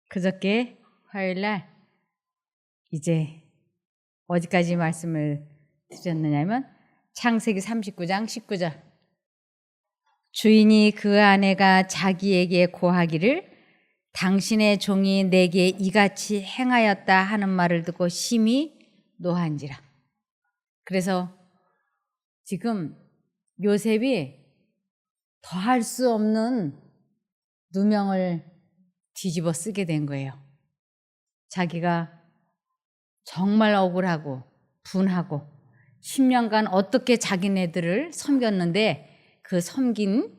그저께 화요일날 이제 어디까지 말씀을 드렸느냐면 창세기 39장 19절 주인이 그 아내가 자기에게 고하기를 당신의 종이 내게 이같이 행하였다 하는 말을 듣고 심히 노한지라. 그래서 지금 요셉이 더할 수 없는 누명을 뒤집어 쓰게 된 거예요. 자기가 정말 억울하고 분하고 10년간 어떻게 자기네들을 섬겼는데 그 섬긴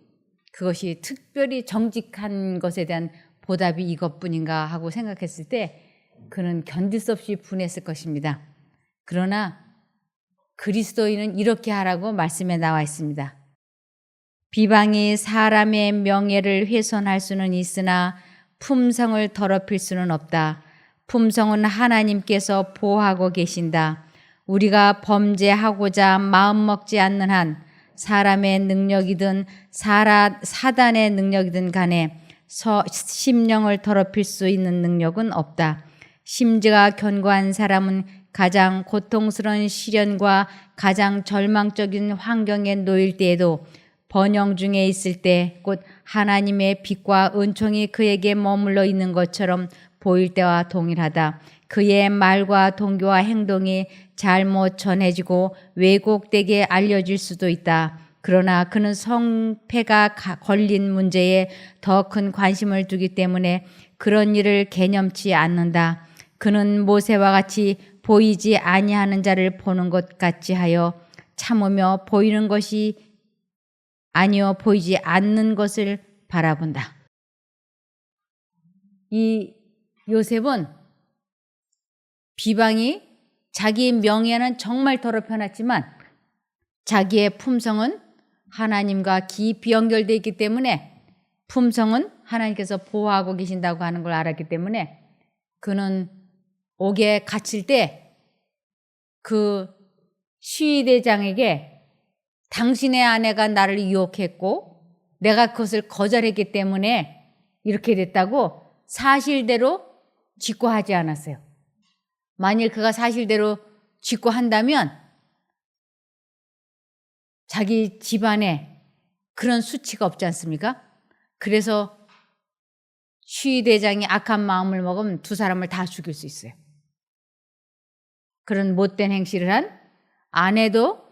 그것이 특별히 정직한 것에 대한 보답이 이것뿐인가 하고 생각했을 때 그는 견딜 수 없이 분했을 것입니다. 그러나 그리스도인은 이렇게 하라고 말씀에 나와 있습니다. 비방이 사람의 명예를 훼손할 수는 있으나 품성을 더럽힐 수는 없다. 품성은 하나님께서 보호하고 계신다. 우리가 범죄하고자 마음먹지 않는 한 사람의 능력이든 사단의 능력이든 간에 심령을 더럽힐 수 있는 능력은 없다. 심지가 견고한 사람은 가장 고통스러운 시련과 가장 절망적인 환경에 놓일 때에도 번영 중에 있을 때 곧 하나님의 빛과 은총이 그에게 머물러 있는 것처럼 보일 때와 동일하다. 그의 말과 동기와 행동이 잘못 전해지고 왜곡되게 알려질 수도 있다. 그러나 그는 성패가 걸린 문제에 더 큰 관심을 두기 때문에 그런 일을 개념치 않는다. 그는 모세와 같이 보이지 아니하는 자를 보는 것 같이 하여 참으며 보이는 것이 아니요 보이지 않는 것을 바라본다. 이 요셉은 비방이 자기 명예는 정말 더럽혀놨지만 자기의 품성은 하나님과 깊이 연결되어 있기 때문에 품성은 하나님께서 보호하고 계신다고 하는 걸 알았기 때문에 그는 옥에 갇힐 때 그 시위대장에게 당신의 아내가 나를 유혹했고 내가 그것을 거절했기 때문에 이렇게 됐다고 사실대로 직고하지 않았어요. 만일 그가 사실대로 직고한다면 자기 집안에 그런 수치가 없지 않습니까? 그래서 시위대장이 악한 마음을 먹으면 두 사람을 다 죽일 수 있어요. 그런 못된 행실을 한 아내도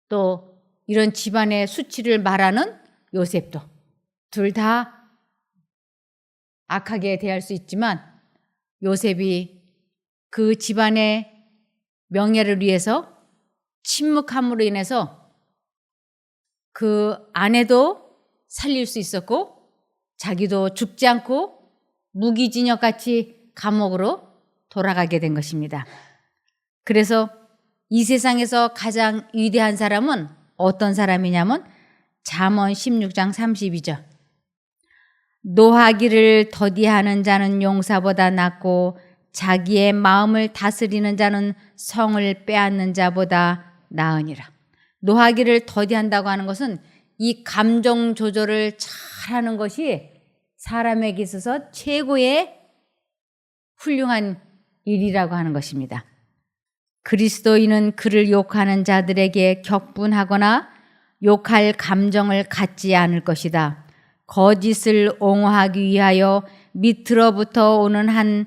또 이런 집안의 수치를 말하는 요셉도 둘 다 악하게 대할 수 있지만 요셉이 그 집안의 명예를 위해서 침묵함으로 인해서 그 아내도 살릴 수 있었고 자기도 죽지 않고 무기징역같이 감옥으로 돌아가게 된 것입니다. 그래서 이 세상에서 가장 위대한 사람은 어떤 사람이냐면 잠언 16장 32절 노하기를 더디하는 자는 용사보다 낫고 자기의 마음을 다스리는 자는 성을 빼앗는 자보다 나으니라. 노하기를 더디한다고 하는 것은 이 감정 조절을 잘하는 것이 사람에게 있어서 최고의 훌륭한 일이라고 하는 것입니다. 그리스도인은 그를 욕하는 자들에게 격분하거나 욕할 감정을 갖지 않을 것이다. 거짓을 옹호하기 위하여 밑으로부터 오는 한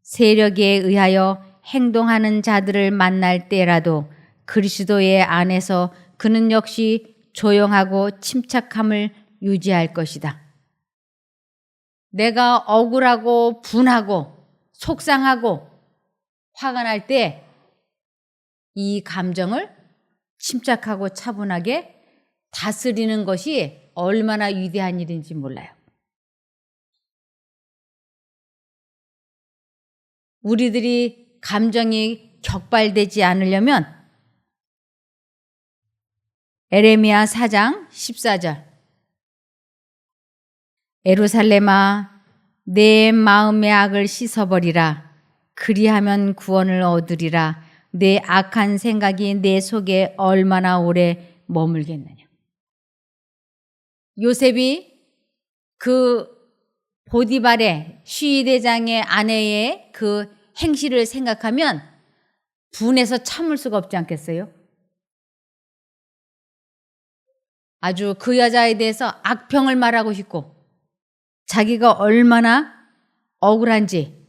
세력에 의하여 행동하는 자들을 만날 때라도 그리스도의 안에서 그는 역시 조용하고 침착함을 유지할 것이다. 내가 억울하고 분하고 속상하고 화가 날 때 이 감정을 침착하고 차분하게 다스리는 것이 얼마나 위대한 일인지 몰라요. 우리들이 감정이 격발되지 않으려면 에레미야 4장 14절 예루살렘아 내 마음의 악을 씻어버리라. 그리하면 구원을 얻으리라. 내 악한 생각이 내 속에 얼마나 오래 머물겠느냐. 요셉이 그 보디발의 시위대장의 아내의 그 행실을 생각하면 분해서 참을 수가 없지 않겠어요? 아주 그 여자에 대해서 악평을 말하고 싶고 자기가 얼마나 억울한지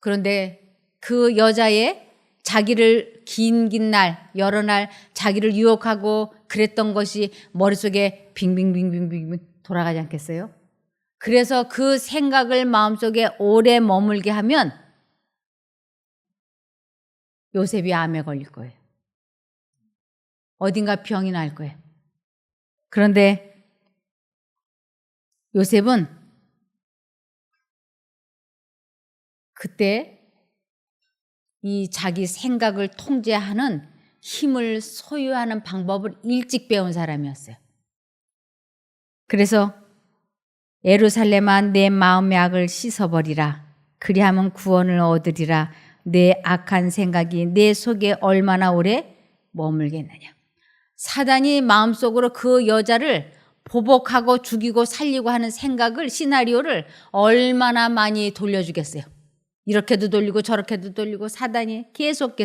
그런데 그 여자의 자기를 긴 날 여러 날 자기를 유혹하고 그랬던 것이 머릿속에 빙빙빙빙빙 돌아가지 않겠어요? 그래서 그 생각을 마음속에 오래 머물게 하면 요셉이 암에 걸릴 거예요. 어딘가 병이 날 거예요. 그런데 요셉은 그때 이 자기 생각을 통제하는 힘을 소유하는 방법을 일찍 배운 사람이었어요. 그래서 예루살렘아 내 마음의 악을 씻어버리라. 그리하면 구원을 얻으리라. 내 악한 생각이 내 속에 얼마나 오래 머물겠느냐. 사단이 마음속으로 그 여자를 보복하고 죽이고 살리고 하는 생각을 시나리오를 얼마나 많이 돌려주겠어요. 이렇게도 돌리고 저렇게도 돌리고 사단이 계속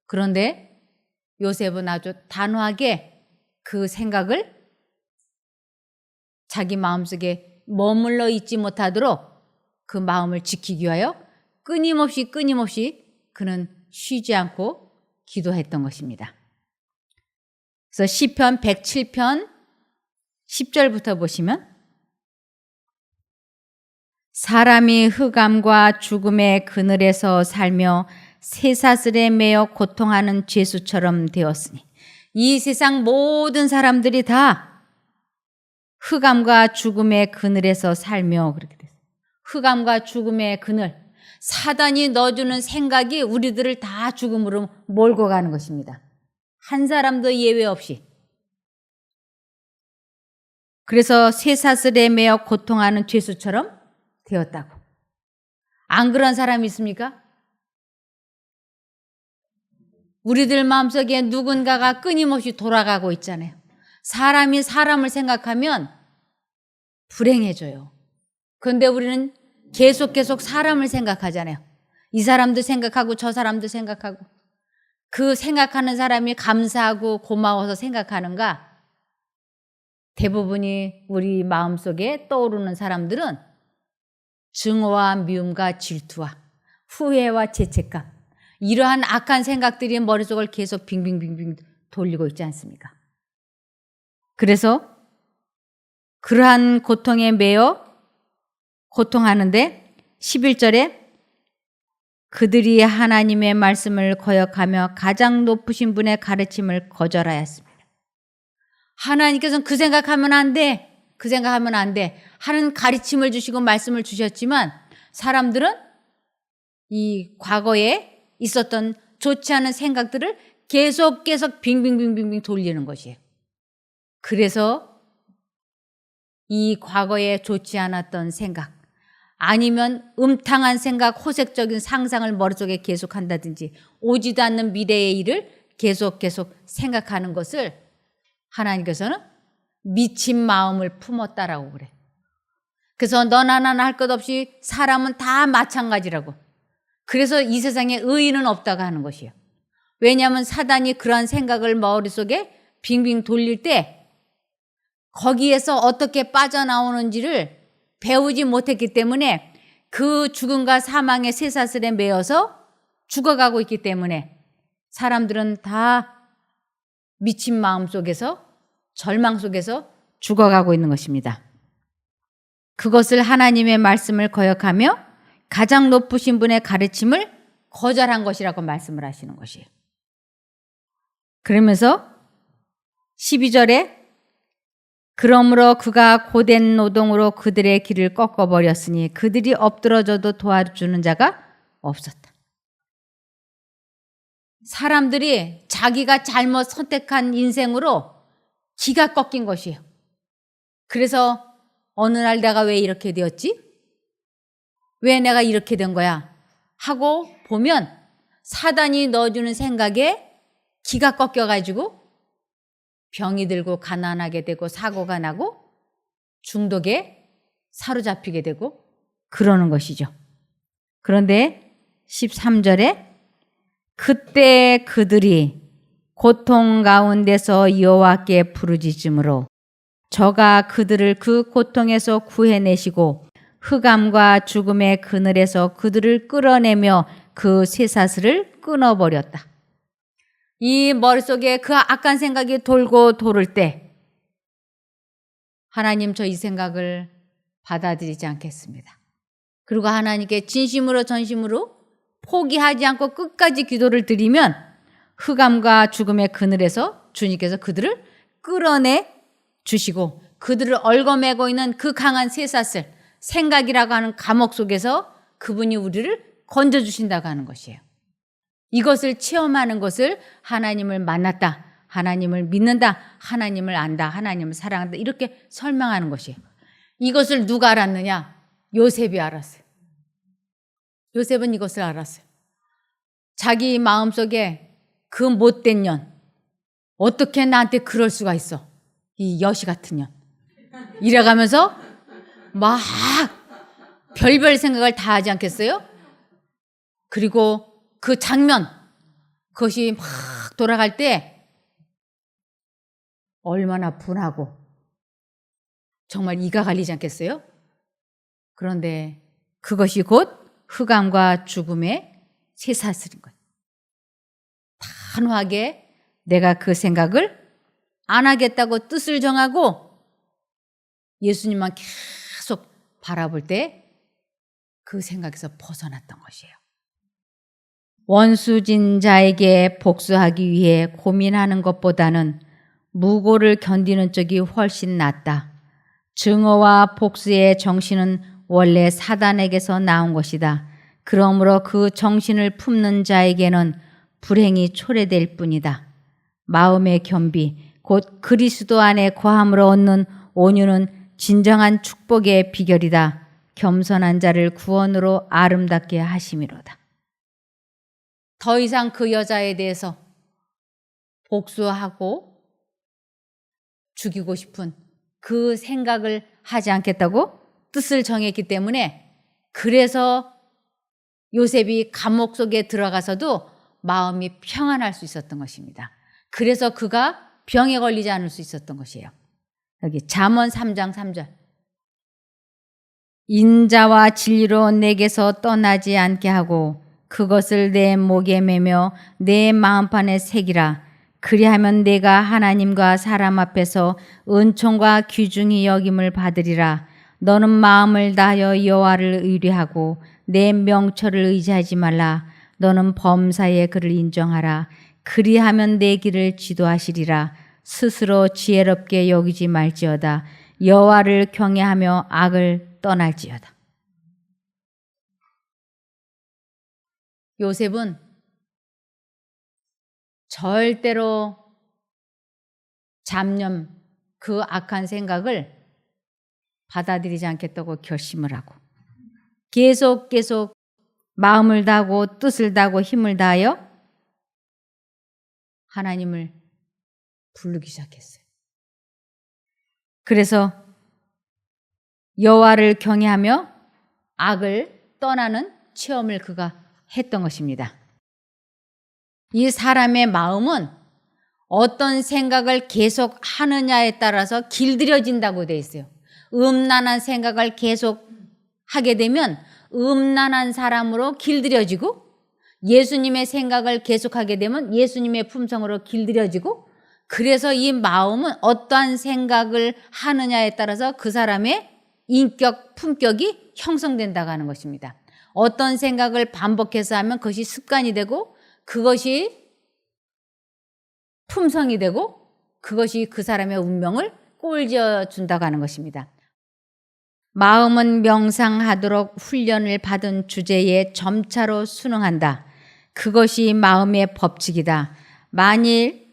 그런데 요셉은 아주 단호하게 그 생각을 자기 마음속에 머물러 있지 못하도록 그 마음을 지키기 위하여 끊임없이 그는 쉬지 않고 기도했던 것입니다. 그래서 시편 107편 10절부터 보시면 사람이 흑암과 죽음의 그늘에서 살며 쇠사슬에 매여 고통하는 죄수처럼 되었으니 이 세상 모든 사람들이 다 흑암과 죽음의 그늘에서 살며 그렇게 됐어요. 흑암과 죽음의 그늘, 사단이 넣어주는 생각이 우리들을 다 죽음으로 몰고 가는 것입니다. 한 사람도 예외 없이. 그래서 쇠사슬에 매여 고통하는 죄수처럼 되었다고. 안 그런 사람이 있습니까? 우리들 마음속에 누군가가 끊임없이 돌아가고 있잖아요. 사람이 사람을 생각하면 불행해져요. 그런데 우리는 계속 사람을 생각하잖아요. 이 사람도 생각하고 저 사람도 생각하고 그 생각하는 사람이 감사하고 고마워서 생각하는가? 대부분이 우리 마음속에 떠오르는 사람들은 증오와 미움과 질투와 후회와 죄책감 이러한 악한 생각들이 머릿속을 계속 빙빙빙빙 돌리고 있지 않습니까? 그래서 그러한 고통에 매여 고통하는데 11절에 그들이 하나님의 말씀을 거역하며 가장 높으신 분의 가르침을 거절하였습니다. 하나님께서는 그 생각하면 안 돼. 그 생각하면 안 돼. 하는 가르침을 주시고 말씀을 주셨지만 사람들은 이 과거에 있었던 좋지 않은 생각들을 계속 빙빙빙빙 돌리는 것이에요. 그래서 이 과거에 좋지 않았던 생각 아니면 음탕한 생각, 호색적인 상상을 머릿속에 계속 한다든지 오지도 않는 미래의 일을 계속 생각하는 것을 하나님께서는 미친 마음을 품었다라고 그래. 그래서 너나 나나 할 것 없이 사람은 다 마찬가지라고. 그래서 이 세상에 의인은 없다고 하는 것이에요. 왜냐하면 사단이 그러한 생각을 머릿속에 빙빙 돌릴 때 거기에서 어떻게 빠져나오는지를 배우지 못했기 때문에 그 죽음과 사망의 쇠사슬에 매여서 죽어가고 있기 때문에 사람들은 다 미친 마음 속에서 절망 속에서 죽어가고 있는 것입니다. 그것을 하나님의 말씀을 거역하며 가장 높으신 분의 가르침을 거절한 것이라고 말씀을 하시는 것이에요. 그러면서 12절에 그러므로 그가 고된 노동으로 그들의 길을 꺾어버렸으니 그들이 엎드러져도 도와주는 자가 없었다. 사람들이 자기가 잘못 선택한 인생으로 기가 꺾인 것이에요. 그래서 어느 날 내가 왜 이렇게 되었지? 왜 내가 이렇게 된 거야? 하고 보면 사단이 넣어주는 생각에 기가 꺾여가지고 병이 들고 가난하게 되고 사고가 나고 중독에 사로잡히게 되고 그러는 것이죠. 그런데 13절에 그때 그들이 고통 가운데서 여호와께 부르짖음으로 저가 그들을 그 고통에서 구해내시고 흑암과 죽음의 그늘에서 그들을 끌어내며 그 쇠사슬을 끊어버렸다. 이 머릿속에 그 악한 생각이 돌고 도를 때 하나님, 저 이 생각을 받아들이지 않겠습니다. 그리고 하나님께 진심으로 전심으로 포기하지 않고 끝까지 기도를 드리면 흑암과 죽음의 그늘에서 주님께서 그들을 끌어내 주시고 그들을 얽어매고 있는 그 강한 쇠사슬, 생각이라고 하는 감옥 속에서 그분이 우리를 건져주신다고 하는 것이에요. 이것을 체험하는 것을 하나님을 만났다, 하나님을 믿는다, 하나님을 안다, 하나님을 사랑한다, 이렇게 설명하는 것이에요. 이것을 누가 알았느냐? 요셉이 알았어요. 요셉은 이것을 알았어요. 자기 마음속에 그 못된 년, 어떻게 나한테 그럴 수가 있어, 이 여시 같은 년, 이래가면서 막 별별 생각을 다 하지 않겠어요? 그리고 그 장면, 그것이 막 돌아갈 때 얼마나 분하고 정말 이가 갈리지 않겠어요? 그런데 그것이 곧 흑암과 죽음의 쇠사슬인 거예요. 단호하게 내가 그 생각을 안 하겠다고 뜻을 정하고 예수님만 계속 바라볼 때 그 생각에서 벗어났던 것이에요. 원수진 자에게 복수하기 위해 고민하는 것보다는 무고를 견디는 쪽이 훨씬 낫다. 증오와 복수의 정신은 원래 사단에게서 나온 것이다. 그러므로 그 정신을 품는 자에게는 불행이 초래될 뿐이다. 마음의 겸비, 곧 그리스도 안에 거함으로 얻는 온유는 진정한 축복의 비결이다. 겸손한 자를 구원으로 아름답게 하심이로다. 더 이상 그 여자에 대해서 복수하고 죽이고 싶은 그 생각을 하지 않겠다고 뜻을 정했기 때문에, 그래서 요셉이 감옥 속에 들어가서도 마음이 평안할 수 있었던 것입니다. 그래서 그가 병에 걸리지 않을 수 있었던 것이에요. 여기 잠언 3장 3절. 인자와 진리로 내게서 떠나지 않게 하고 그것을 내 목에 매며 내 마음판에 새기라. 그리하면 내가 하나님과 사람 앞에서 은총과 귀중히 여김을 받으리라. 너는 마음을 다하여 여호와를 의뢰하고 내 명철을 의지하지 말라. 너는 범사의 그를 인정하라. 그리하면 내 길을 지도하시리라. 스스로 지혜롭게 여기지 말지어다. 여호와를 경외하며 악을 떠날지어다. 요셉은 절대로 잡념, 그 악한 생각을 받아들이지 않겠다고 결심을 하고 계속 마음을 다하고 뜻을 다하고 힘을 다하여 하나님을 부르기 시작했어요. 그래서 여호와를 경외하며 악을 떠나는 체험을 그가 했던 것입니다. 이 사람의 마음은 어떤 생각을 계속 하느냐에 따라서 길들여진다고 되어 있어요. 음란한 생각을 계속 하게 되면 음란한 사람으로 길들여지고, 예수님의 생각을 계속하게 되면 예수님의 품성으로 길들여지고, 그래서 이 마음은 어떠한 생각을 하느냐에 따라서 그 사람의 인격, 품격이 형성된다고 하는 것입니다. 어떤 생각을 반복해서 하면 그것이 습관이 되고, 그것이 품성이 되고, 그것이 그 사람의 운명을 꼴지어 준다고 하는 것입니다. 마음은 명상하도록 훈련을 받은 주제에 점차로 순응한다. 그것이 마음의 법칙이다. 만일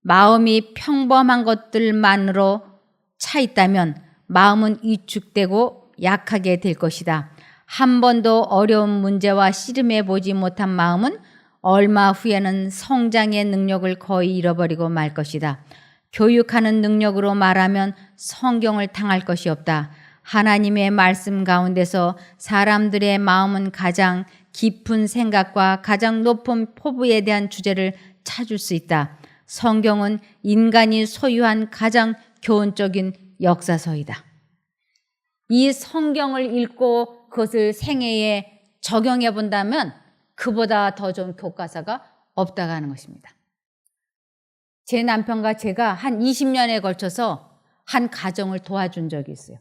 마음이 평범한 것들만으로 차 있다면 마음은 위축되고 약하게 될 것이다. 한 번도 어려운 문제와 씨름해 보지 못한 마음은 얼마 후에는 성장의 능력을 거의 잃어버리고 말 것이다. 교육하는 능력으로 말하면 성경을 당할 것이 없다. 하나님의 말씀 가운데서 사람들의 마음은 가장 깊은 생각과 가장 높은 포부에 대한 주제를 찾을 수 있다. 성경은 인간이 소유한 가장 교훈적인 역사서이다. 이 성경을 읽고 그것을 생애에 적용해 본다면 그보다 더 좋은 교과서가 없다고 하는 것입니다. 제 남편과 제가 한 20년에 걸쳐서 한 가정을 도와준 적이 있어요.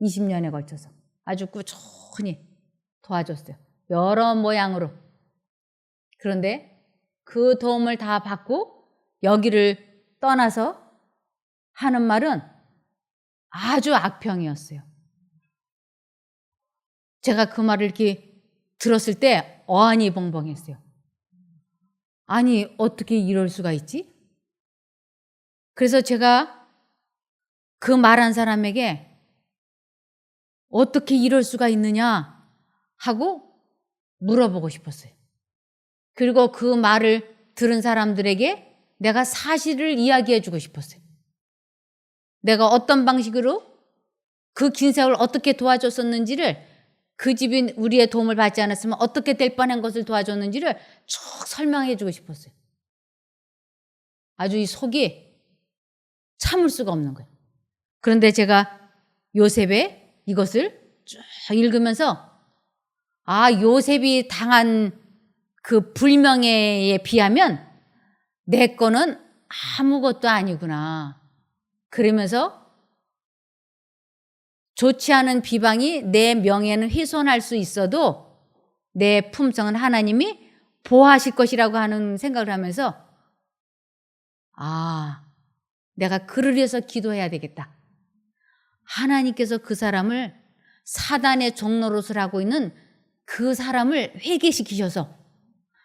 20년에 걸쳐서 아주 꾸준히 도와줬어요. 여러 모양으로. 그런데 그 도움을 다 받고 여기를 떠나서 하는 말은 아주 악평이었어요. 제가 그 말을 이렇게 들었을 때 어안이 벙벙했어요. 아니, 어떻게 이럴 수가 있지? 그래서 제가 그 말한 사람에게 어떻게 이럴 수가 있느냐 하고 물어보고 싶었어요. 그리고 그 말을 들은 사람들에게 내가 사실을 이야기해 주고 싶었어요. 내가 어떤 방식으로 그 긴 세월 어떻게 도와줬었는지를, 그 집이 우리의 도움을 받지 않았으면 어떻게 될 뻔한 것을 도와줬는지를 쭉 설명해 주고 싶었어요. 아주 이 속이 참을 수가 없는 거예요. 그런데 제가 요셉의 이것을 쭉 읽으면서 요셉이 당한 그 불명예에 비하면 내 거는 아무것도 아니구나. 그러면서 좋지 않은 비방이 내 명예는 훼손할 수 있어도 내 품성은 하나님이 보호하실 것이라고 하는 생각을 하면서 내가 그를 위해서 기도해야 되겠다. 하나님께서 그 사람을 사단의 종노릇을 하고 있는 그 사람을 회개시키셔서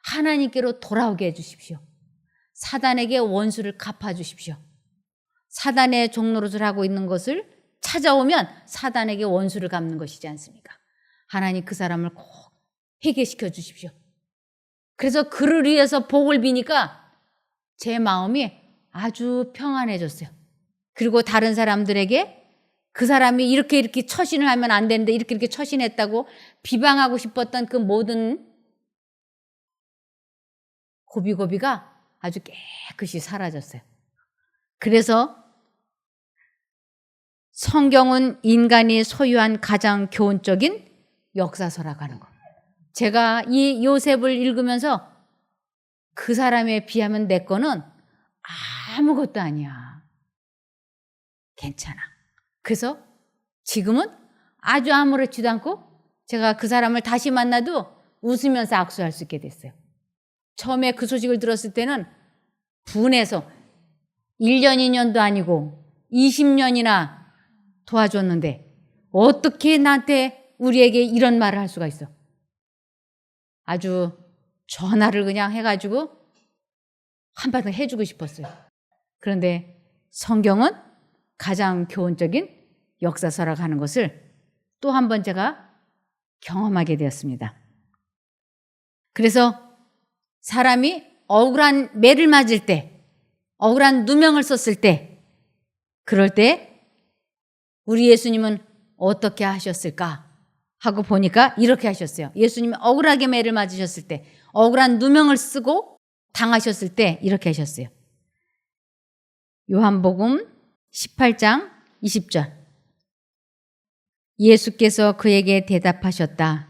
하나님께로 돌아오게 해주십시오. 사단에게 원수를 갚아주십시오. 사단의 종노릇을 하고 있는 것을 찾아오면 사단에게 원수를 갚는 것이지 않습니까? 하나님 그 사람을 꼭 회개시켜 주십시오. 그래서 그를 위해서 복을 비니까 제 마음이 아주 평안해졌어요. 그리고 다른 사람들에게 그 사람이 이렇게 처신을 하면 안 되는데 이렇게 처신했다고 비방하고 싶었던 그 모든 고비고비가 아주 깨끗이 사라졌어요. 그래서 성경은 인간이 소유한 가장 교훈적인 역사서라고 하는 거. 제가 이 요셉을 읽으면서 그 사람에 비하면 내 거는 아무것도 아니야. 괜찮아. 그래서 지금은 아주 아무렇지도 않고 제가 그 사람을 다시 만나도 웃으면서 악수할 수 있게 됐어요. 처음에 그 소식을 들었을 때는 분해서 1년, 2년도 아니고 20년이나 도와줬는데 어떻게 나한테 우리에게 이런 말을 할 수가 있어. 아주 전화를 그냥 해가지고 한바탕 해주고 싶었어요. 그런데 성경은 가장 교훈적인 역사서라고 하는 것을 또 한 번 제가 경험하게 되었습니다. 그래서 사람이 억울한 매를 맞을 때, 억울한 누명을 썼을 때, 그럴 때 우리 예수님은 어떻게 하셨을까 하고 보니까 이렇게 하셨어요. 예수님이 억울하게 매를 맞으셨을 때, 억울한 누명을 쓰고 당하셨을 때 이렇게 하셨어요. 요한복음 18장 20절. 예수께서 그에게 대답하셨다.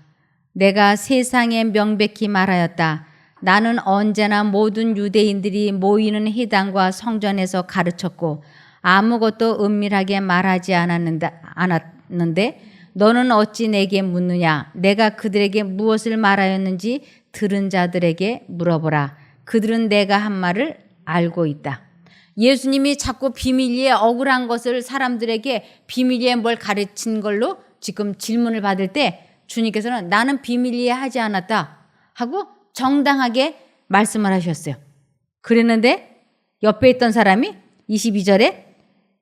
내가 세상에 명백히 말하였다. 나는 언제나 모든 유대인들이 모이는 회당과 성전에서 가르쳤고 아무것도 은밀하게 말하지 않았는데 너는 어찌 내게 묻느냐? 내가 그들에게 무엇을 말하였는지 들은 자들에게 물어보라. 그들은 내가 한 말을 알고 있다. 예수님이 자꾸 비밀리에 억울한 것을 사람들에게 비밀리에 뭘 가르친 걸로 지금 질문을 받을 때 주님께서는 나는 비밀리에 하지 않았다 하고 정당하게 말씀을 하셨어요. 그랬는데 옆에 있던 사람이 22절에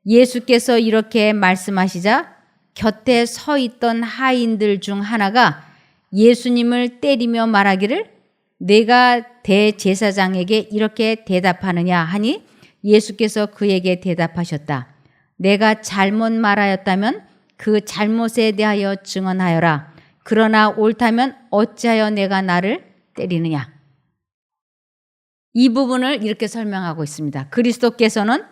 예수께서 이렇게 말씀하시자 곁에 서 있던 하인들 중 하나가 예수님을 때리며 말하기를 내가 대제사장에게 이렇게 대답하느냐 하니 예수께서 그에게 대답하셨다. 내가 잘못 말하였다면 그 잘못에 대하여 증언하여라. 그러나 옳다면 어찌하여 내가 나를 때리느냐. 이 부분을 이렇게 설명하고 있습니다. 그리스도께서는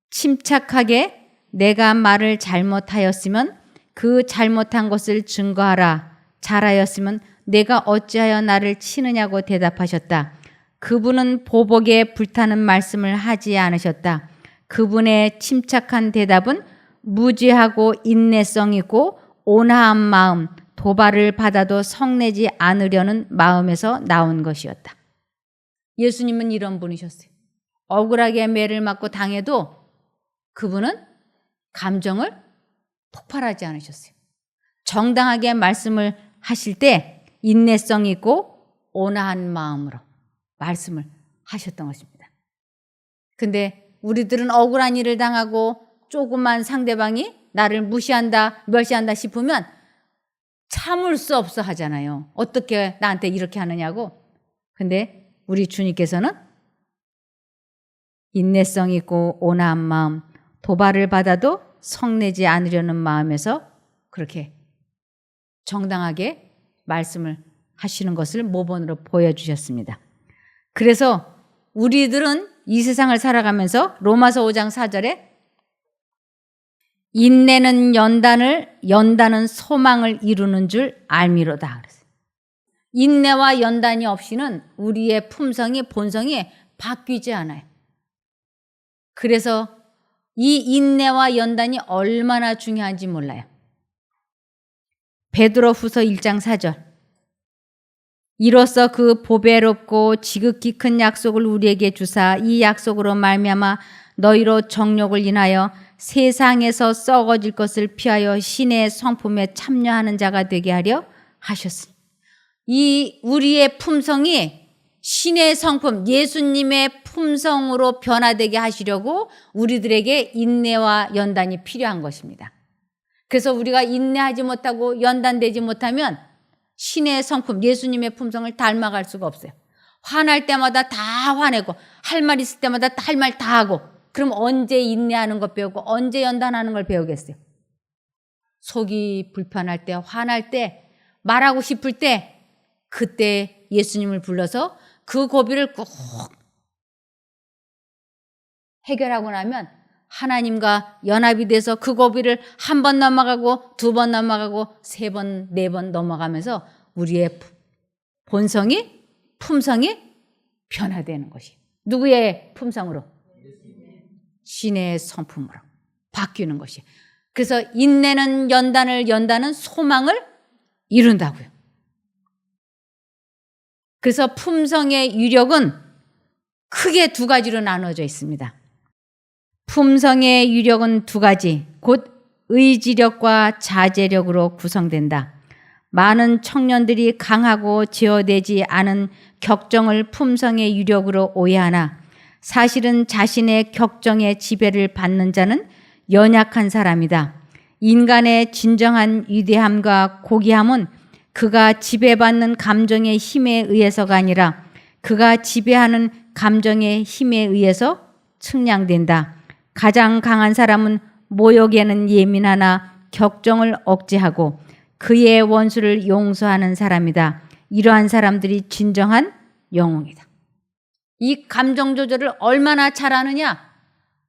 침착하게 내가 말을 잘못하였으면 그 잘못한 것을 증거하라. 잘하였으면 내가 어찌하여 나를 치느냐고 대답하셨다. 그분은 보복에 불타는 말씀을 하지 않으셨다. 그분의 침착한 대답은 무지하고 인내성 있고 온화한 마음, 도발을 받아도 성내지 않으려는 마음에서 나온 것이었다. 예수님은 이런 분이셨어요. 억울하게 매를 맞고 당해도 그분은 감정을 폭발하지 않으셨어요. 정당하게 말씀을 하실 때 인내성 있고 온화한 마음으로 말씀을 하셨던 것입니다. 근데 우리들은 억울한 일을 당하고 조그만 상대방이 나를 무시한다, 멸시한다 싶으면 참을 수 없어 하잖아요. 어떻게 나한테 이렇게 하느냐고. 근데 우리 주님께서는 인내성 있고 온화한 마음, 도발을 받아도 성내지 않으려는 마음에서 그렇게 정당하게 말씀을 하시는 것을 모본으로 보여주셨습니다. 그래서 우리들은 이 세상을 살아가면서 로마서 5장 4절에 인내는 연단은 소망을 이루는 줄 알미로다. 인내와 연단이 없이는 우리의 품성이 본성이 바뀌지 않아요. 그래서 이 인내와 연단이 얼마나 중요한지 몰라요. 베드로후서 1장 4절. 이로써 그 보배롭고 지극히 큰 약속을 우리에게 주사 이 약속으로 말미암아 너희로 정욕을 인하여 세상에서 썩어질 것을 피하여 신의 성품에 참여하는 자가 되게 하려 하셨으니. 이 우리의 품성이 신의 성품, 예수님의 품성으로 변화되게 하시려고 우리들에게 인내와 연단이 필요한 것입니다. 그래서 우리가 인내하지 못하고 연단되지 못하면 신의 성품, 예수님의 품성을 닮아갈 수가 없어요. 화날 때마다 다 화내고 할 말 있을 때마다 할 말 다 하고 그럼 언제 인내하는 것 배우고 언제 연단하는 걸 배우겠어요? 속이 불편할 때, 화날 때, 말하고 싶을 때 그때 예수님을 불러서 그 고비를 꼭 해결하고 나면 하나님과 연합이 돼서 그 고비를 한 번 넘어가고 두 번 넘어가고 세 번, 네 번 넘어가면서 우리의 본성이, 품성이 변화되는 것이. 누구의 품성으로? 신의 성품으로 바뀌는 것이. 그래서 인내는 연단은 소망을 이룬다고요. 그래서 품성의 유력은 크게 두 가지로 나눠져 있습니다. 품성의 유력은 두 가지, 곧 의지력과 자제력으로 구성된다. 많은 청년들이 강하고 제어되지 않은 격정을 품성의 유력으로 오해하나 사실은 자신의 격정의 지배를 받는 자는 연약한 사람이다. 인간의 진정한 위대함과 고귀함은 그가 지배받는 감정의 힘에 의해서가 아니라 그가 지배하는 감정의 힘에 의해서 측량된다. 가장 강한 사람은 모욕에는 예민하나 격정을 억제하고 그의 원수를 용서하는 사람이다. 이러한 사람들이 진정한 영웅이다. 이 감정 조절을 얼마나 잘하느냐,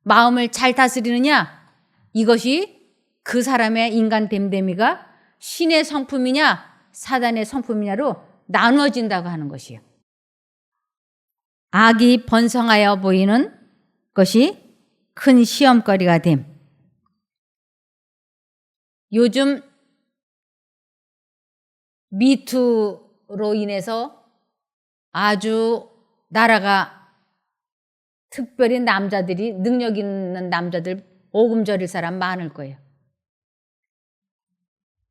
마음을 잘 다스리느냐, 이것이 그 사람의 인간 됨됨이가 신의 성품이냐 사단의 성품이냐로 나누어진다고 하는 것이에요. 악이 번성하여 보이는 것이 큰 시험거리가 됨. 요즘 미투로 인해서 아주 나라가 특별히 남자들이 능력 있는 남자들 오금 저릴 사람 많을 거예요.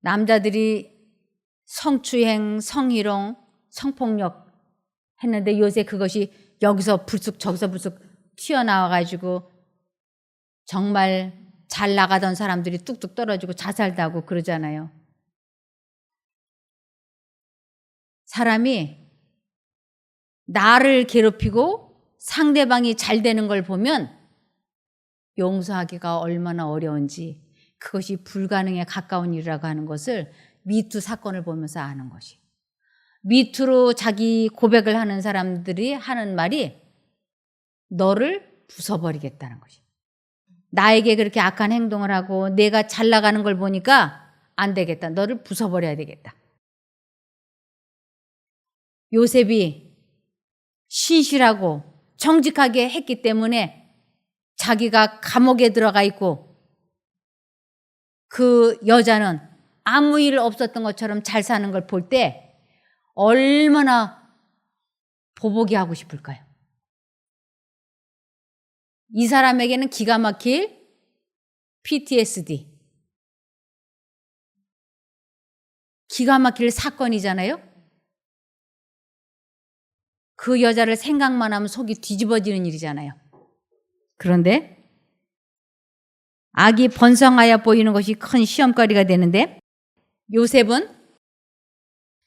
남자들이 성추행, 성희롱, 성폭력 했는데 요새 그것이 여기서 불쑥 저기서 불쑥 튀어나와가지고 정말 잘 나가던 사람들이 뚝뚝 떨어지고 자살도 하고 그러잖아요. 사람이 나를 괴롭히고 상대방이 잘 되는 걸 보면 용서하기가 얼마나 어려운지, 그것이 불가능에 가까운 일이라고 하는 것을 미투 사건을 보면서 아는 것이. 미투로 자기 고백을 하는 사람들이 하는 말이 너를 부숴버리겠다는 것이. 나에게 그렇게 악한 행동을 하고 내가 잘 나가는 걸 보니까 안 되겠다. 너를 부숴버려야 되겠다. 요셉이 신실하고 정직하게 했기 때문에 자기가 감옥에 들어가 있고 그 여자는 아무 일 없었던 것처럼 잘 사는 걸 볼 때 얼마나 보복이 하고 싶을까요? 이 사람에게는 기가 막힐 PTSD, 기가 막힐 사건이잖아요. 그 여자를 생각만 하면 속이 뒤집어지는 일이잖아요. 그런데 악이 번성하여 보이는 것이 큰 시험거리가 되는데 요셉은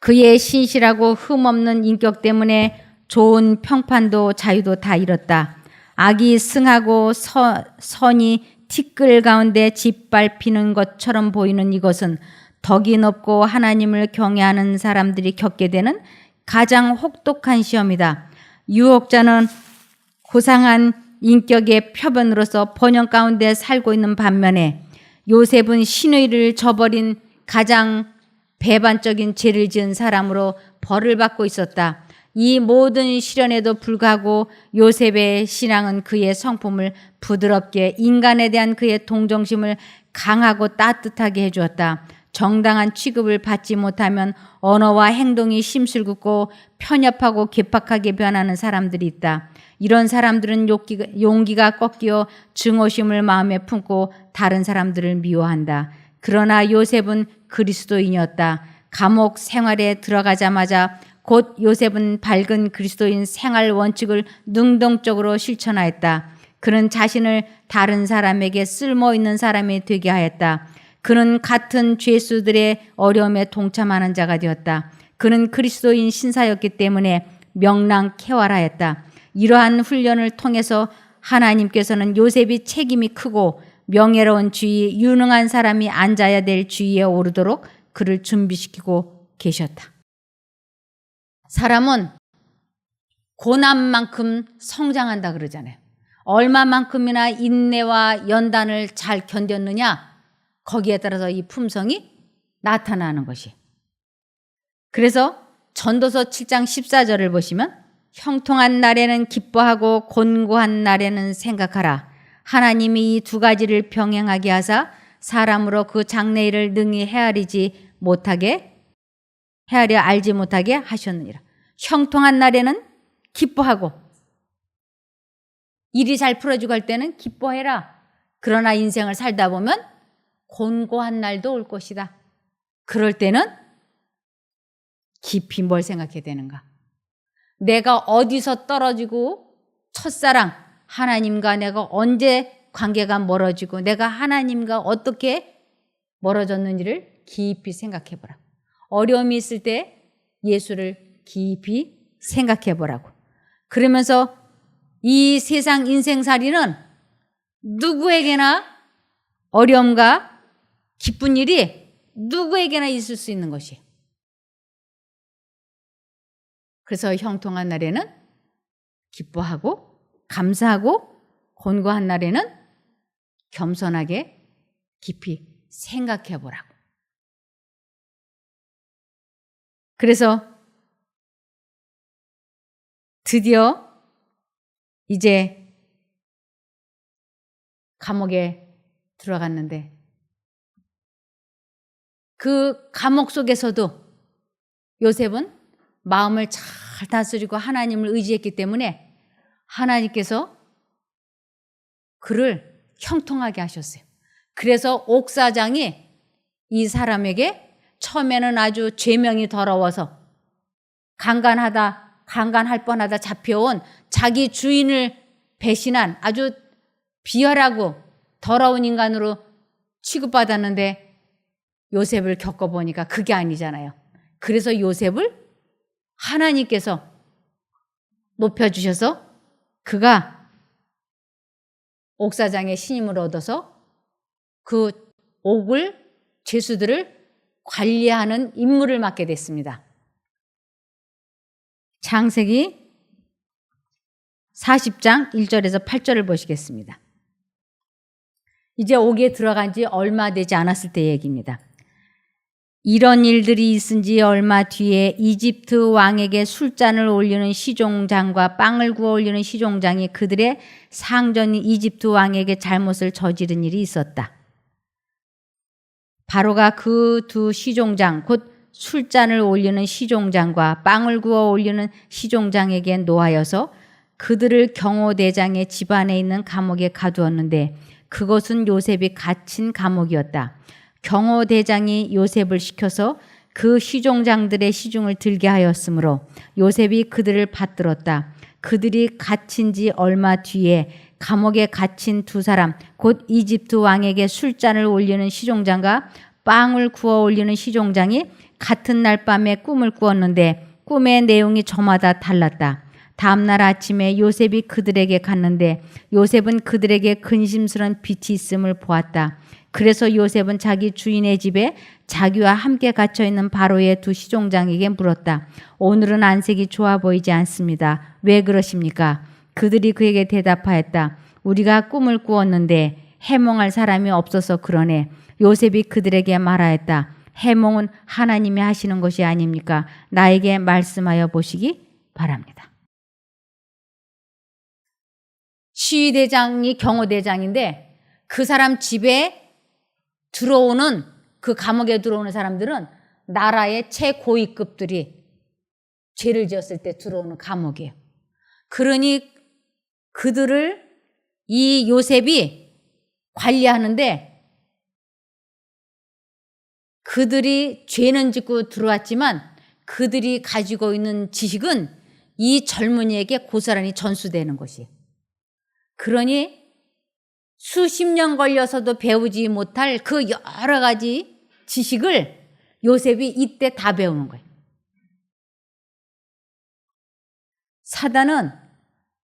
그의 신실하고 흠없는 인격 때문에 좋은 평판도 자유도 다 잃었다. 악이 승하고 선이 티끌 가운데 짓밟히는 것처럼 보이는 이것은 덕이 높고 하나님을 경외하는 사람들이 겪게 되는 가장 혹독한 시험이다. 유혹자는 고상한 인격의 표본으로서 번영 가운데 살고 있는 반면에 요셉은 신의를 저버린 가장 배반적인 죄를 지은 사람으로 벌을 받고 있었다. 이 모든 시련에도 불구하고 요셉의 신앙은 그의 성품을 부드럽게 인간에 대한 그의 동정심을 강하고 따뜻하게 해주었다. 정당한 취급을 받지 못하면 언어와 행동이 심술궂고 편협하고 괴팍하게 변하는 사람들이 있다. 이런 사람들은 용기가 꺾여 증오심을 마음에 품고 다른 사람들을 미워한다. 그러나 요셉은 그리스도인이었다. 감옥 생활에 들어가자마자 곧 요셉은 밝은 그리스도인 생활 원칙을 능동적으로 실천하였다. 그는 자신을 다른 사람에게 쓸모있는 사람이 되게 하였다. 그는 같은 죄수들의 어려움에 동참하는 자가 되었다. 그는 그리스도인 신사였기 때문에 명랑쾌활하였다. 이러한 훈련을 통해서 하나님께서는 요셉이 책임이 크고 명예로운 주위, 유능한 사람이 앉아야 될 주위에 오르도록 그를 준비시키고 계셨다. 사람은 고난만큼 성장한다 그러잖아요. 얼마만큼이나 인내와 연단을 잘 견뎠느냐, 거기에 따라서 이 품성이 나타나는 것이. 그래서 전도서 7장 14절을 보시면 형통한 날에는 기뻐하고 곤고한 날에는 생각하라. 하나님이 이 두 가지를 병행하게 하사 사람으로 그 장래일을 능히 헤아려 알지 못하게 하셨느니라. 형통한 날에는 기뻐하고 일이 잘 풀어지고 할 때는 기뻐해라. 그러나 인생을 살다 보면 곤고한 날도 올 것이다. 그럴 때는 깊이 뭘 생각해야 되는가? 내가 어디서 떨어지고 첫사랑 하나님과 내가 언제 관계가 멀어지고 내가 하나님과 어떻게 멀어졌는지를 깊이 생각해 보라. 어려움이 있을 때 예수를 깊이 생각해 보라고. 그러면서 이 세상 인생살이는 누구에게나 어려움과 기쁜 일이 누구에게나 있을 수 있는 것이. 그래서 형통한 날에는 기뻐하고 감사하고 곤고한 날에는 겸손하게 깊이 생각해 보라고. 그래서 드디어 이제 감옥에 들어갔는데 그 감옥 속에서도 요셉은 마음을 잘 다스리고 하나님을 의지했기 때문에 하나님께서 그를 형통하게 하셨어요. 그래서 옥사장이 이 사람에게 처음에는 아주 죄명이 더러워서 강간할 뻔하다 잡혀온 자기 주인을 배신한 아주 비열하고 더러운 인간으로 취급받았는데 요셉을 겪어보니까 그게 아니잖아요. 그래서 요셉을 하나님께서 높여주셔서 그가 옥사장의 신임을 얻어서 그 옥을 죄수들을 관리하는 임무를 맡게 됐습니다. 창세기 40장 1절에서 8절을 보시겠습니다. 이제 옥에 들어간 지 얼마 되지 않았을 때 얘기입니다. 이런 일들이 있은 지 얼마 뒤에 이집트 왕에게 술잔을 올리는 시종장과 빵을 구워 올리는 시종장이 그들의 상전인 이집트 왕에게 잘못을 저지른 일이 있었다. 바로가 그 두 시종장, 곧 술잔을 올리는 시종장과 빵을 구워 올리는 시종장에게 노하여서 그들을 경호대장의 집안에 있는 감옥에 가두었는데 그것은 요셉이 갇힌 감옥이었다. 경호대장이 요셉을 시켜서 그 시종장들의 시중을 들게 하였으므로 요셉이 그들을 받들었다. 그들이 갇힌 지 얼마 뒤에 감옥에 갇힌 두 사람, 곧 이집트 왕에게 술잔을 올리는 시종장과 빵을 구워 올리는 시종장이 같은 날 밤에 꿈을 꾸었는데 꿈의 내용이 저마다 달랐다. 다음날 아침에 요셉이 그들에게 갔는데 요셉은 그들에게 근심스러운 빛이 있음을 보았다. 그래서 요셉은 자기 주인의 집에 자기와 함께 갇혀있는 바로의 두 시종장에게 물었다. 오늘은 안색이 좋아 보이지 않습니다. 왜 그러십니까? 그들이 그에게 대답하였다. 우리가 꿈을 꾸었는데 해몽할 사람이 없어서 그러네. 요셉이 그들에게 말하였다. 해몽은 하나님이 하시는 것이 아닙니까? 나에게 말씀하여 보시기 바랍니다. 시대장이 경호대장인데 그 사람 집에 들어오는 그 감옥에 들어오는 사람들은 나라의 최고위급들이 죄를 지었을 때 들어오는 감옥이에요. 그러니 그들을 이 요셉이 관리하는데 그들이 죄는 짓고 들어왔지만 그들이 가지고 있는 지식은 이 젊은이에게 고스란히 전수되는 것이에요. 그러니 수십 년 걸려서도 배우지 못할 그 여러 가지 지식을 요셉이 이때 다 배우는 거예요. 사단은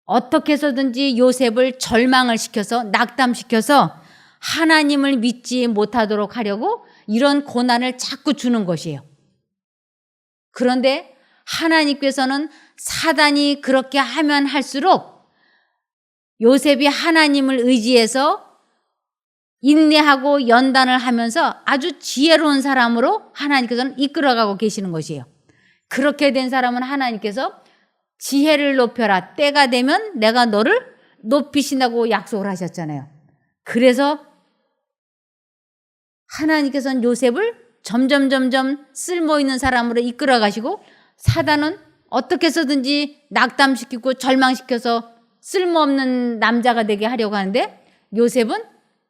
어떻게 해서든지 요셉을 절망을 시켜서 낙담시켜서 하나님을 믿지 못하도록 하려고 이런 고난을 자꾸 주는 것이에요. 그런데 하나님께서는 사단이 그렇게 하면 할수록 요셉이 하나님을 의지해서 인내하고 연단을 하면서 아주 지혜로운 사람으로 하나님께서는 이끌어가고 계시는 것이에요. 그렇게 된 사람은 하나님께서 지혜를 높여라. 때가 되면 내가 너를 높이신다고 약속을 하셨잖아요. 그래서 하나님께서는 요셉을 점점 쓸모있는 사람으로 이끌어가시고 사단은 어떻게 해서든지 낙담시키고 절망시켜서 쓸모없는 남자가 되게 하려고 하는데 요셉은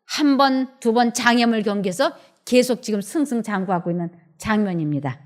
한 번, 두 번 장애물 경계에서 계속 지금 승승장구하고 있는 장면입니다.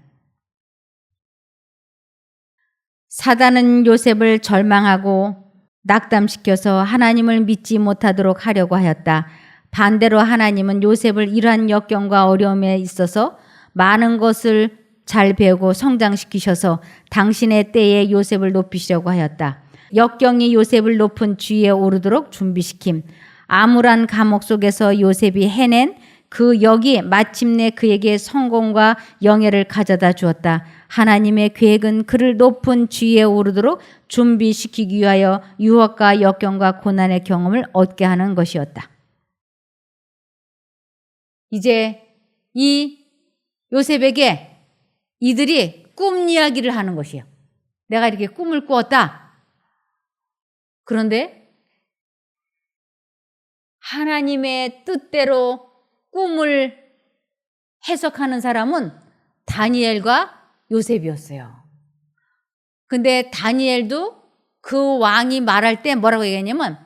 사단은 요셉을 절망하고 낙담시켜서 하나님을 믿지 못하도록 하려고 하였다. 반대로 하나님은 요셉을 이러한 역경과 어려움에 있어서 많은 것을 잘 배우고 성장시키셔서 당신의 때에 요셉을 높이시려고 하였다. 역경이 요셉을 높은 지위에 오르도록 준비시킴. 암울한 감옥 속에서 요셉이 해낸 그 역이 마침내 그에게 성공과 영예를 가져다 주었다. 하나님의 계획은 그를 높은 지위에 오르도록 준비시키기 위하여 유혹과 역경과 고난의 경험을 얻게 하는 것이었다. 이제 이 요셉에게 이들이 꿈 이야기를 하는 것이에요. 내가 이렇게 꿈을 꾸었다. 그런데 하나님의 뜻대로 꿈을 해석하는 사람은 다니엘과 요셉이었어요. 근데 다니엘도 그 왕이 말할 때 뭐라고 얘기했냐면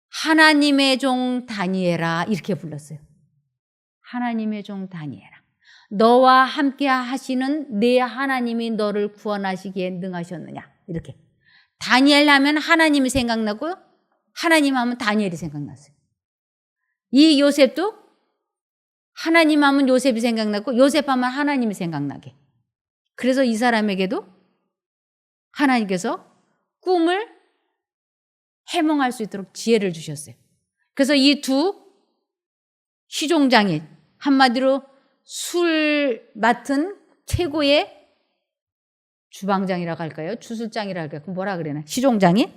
하나님의 종 다니엘아 이렇게 불렀어요. 하나님의 종 다니엘아. 너와 함께 하시는 내 하나님이 너를 구원하시기에 능하셨느냐. 이렇게. 다니엘 하면 하나님이 생각나고 하나님 하면 다니엘이 생각났어요. 이 요셉도 하나님 하면 요셉이 생각나고 요셉 하면 하나님이 생각나게. 그래서 이 사람에게도 하나님께서 꿈을 해몽할 수 있도록 지혜를 주셨어요. 그래서 이 두 시종장이, 한마디로 술 맡은 최고의 주방장이라고 할까요? 주술장이라고 할까요? 뭐라 그러나? 시종장이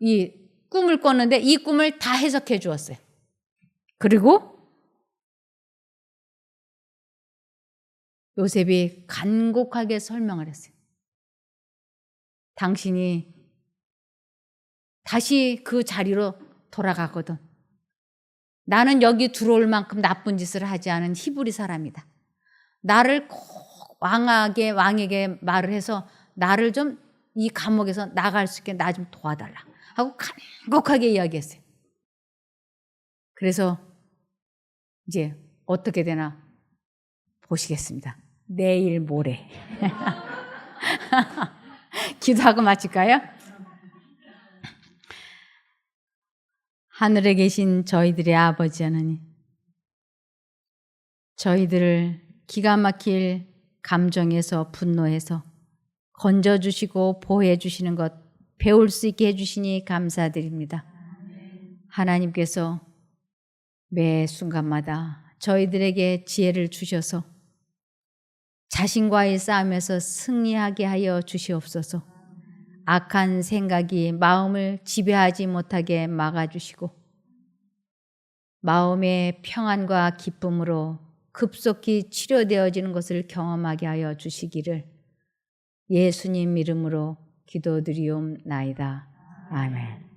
이 꿈을 꿨는데 이 꿈을 다 해석해 주었어요. 그리고 요셉이 간곡하게 설명을 했어요. 당신이 다시 그 자리로 돌아가거든. 나는 여기 들어올 만큼 나쁜 짓을 하지 않은 히브리 사람이다. 나를 꼭 왕에게 말을 해서 나를 좀 이 감옥에서 나갈 수 있게 나 좀 도와달라 하고 간곡하게 이야기했어요. 그래서 이제 어떻게 되나 보시겠습니다. 내일 모레. 기도하고 마칠까요? 하늘에 계신 저희들의 아버지 하나님, 저희들을 기가 막힐 감정에서 분노해서 건져주시고 보호해주시는 것 배울 수 있게 해주시니 감사드립니다. 하나님께서 매 순간마다 저희들에게 지혜를 주셔서 자신과의 싸움에서 승리하게 하여 주시옵소서. 악한 생각이 마음을 지배하지 못하게 막아주시고 마음의 평안과 기쁨으로 급속히 치료되어지는 것을 경험하게 하여 주시기를 예수님 이름으로 기도드리옵나이다. 아멘.